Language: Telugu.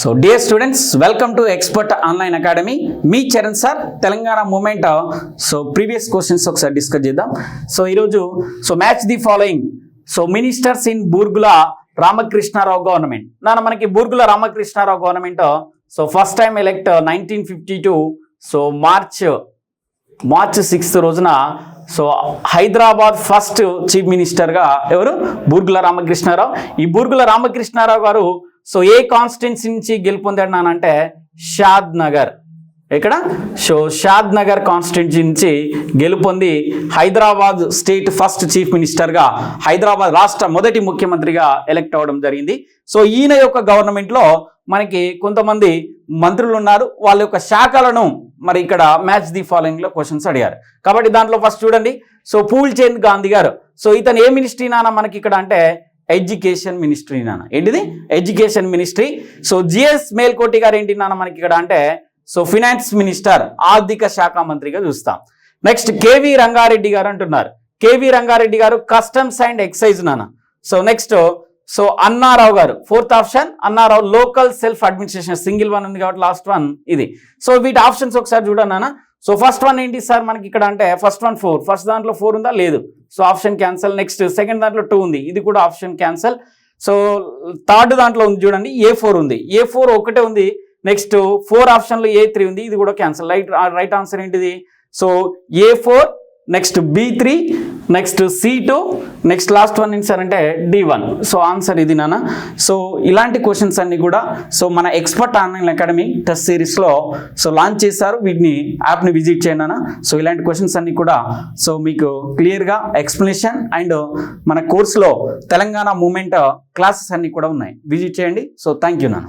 So dear students, welcome to expert online academy. మీ Charan sir. Telangana movement so previous questions ఒకసారి డిస్కస్ చేద్దాం. సో ఈరోజు match the following. So ministers in Burgula Ramakrishna Rao government. మనకి Burgula Ramakrishna Rao government first time elect 1952. March 6 రోజున హైదరాబాద్ ఫస్ట్ చీఫ్ మినిస్టర్గా ఎవరు? బూర్గుల రామకృష్ణారావు. ఈ బూర్గుల రామకృష్ణారావు గారు ఏ కాన్స్టిట్యున్సీ నుంచి గెలుపొందాడు అంటే షాద్ నగర్. ఇక్కడ షాద్ నగర్ కాన్స్టిట్యున్సీ నుంచి గెలుపొంది హైదరాబాద్ స్టేట్ ఫస్ట్ చీఫ్ మినిస్టర్గా, హైదరాబాద్ రాష్ట్ర మొదటి ముఖ్యమంత్రిగా ఎలెక్ట్ అవ్వడం జరిగింది. ఈయన యొక్క గవర్నమెంట్లో మనకి కొంతమంది మంత్రులు ఉన్నారు. వాళ్ళ యొక్క శాఖలను మరి ఇక్కడ మ్యాచ్ ది ఫాలోయింగ్ లో క్వశ్చన్స్ అడిగారు. కాబట్టి దాంట్లో ఫస్ట్ చూడండి. పూల్చంద్ గాంధీ గారు. ఇతను ఏ మినిస్ట్రీ నాన్న మనకి ఇక్కడ అంటే ఎడ్యుకేషన్ మినిస్ట్రీ నాన్న. ఏంటిది? Education ministry. జిఎస్ మేల్కోటి గారు ఏంటి నాన్న మనకి ఇక్కడ అంటే ఫినాన్స్ మినిస్టర్, ఆర్థిక శాఖ మంత్రిగా చూస్తాం. నెక్స్ట్ కేవీ రంగారెడ్డి గారు అంటున్నారు. కేవీ రంగారెడ్డి గారు కస్టమ్స్ అండ్ ఎక్సైజ్ నాన్న. నెక్స్ట్ అన్నారావు గారు, fourth option Anna Rao, local self administration. Single one ఉంది కాబట్టి లాస్ట్ వన్ ఇది. వీటి ఆప్షన్స్ ఒకసారి చూడండి నాన్న. ఫస్ట్ వన్ ఏంటి సార్ మనకి ఇక్కడ అంటే ఫస్ట్ వన్ 4. ఫస్ట్ దాంట్లో 4 ఉందా? లేదు. Option cancel. నెక్స్ట్ సెకండ్ దాంట్లో 2 ఉంది, ఇది కూడా ఆప్షన్ క్యాన్సల్. థర్డ్ దాంట్లో ఉంది చూడండి, A4 ఉంది. A4 ఒకటే ఉంది. నెక్స్ట్ 4 ఆప్షన్లో A3 ఉంది, ఇది కూడా క్యాన్సల్. రైట్ ఆన్సర్ ఏంటిది? A4, next B3, next C2, next last one ఏంటి సార్ అంటే D1. ఆన్సర్ ఇది నాన్న. ఇలాంటి క్వశ్చన్స్ అన్ని కూడా మన ఎక్స్పర్ట్ ఆన్లైన్ అకాడమీ టెస్ట్ సిరీస్లో లాంచ్ చేశారు. వీటిని యాప్ని విజిట్ చేయండి అన్న. ఇలాంటి క్వశ్చన్స్ అన్ని కూడా మీకు క్లియర్గా ఎక్స్ప్లెనేషన్ అండ్ మన కోర్సులో తెలంగాణ మూమెంట్ క్లాసెస్ అన్ని కూడా ఉన్నాయి. విజిట్ చేయండి. థ్యాంక్ యూ నాన్న.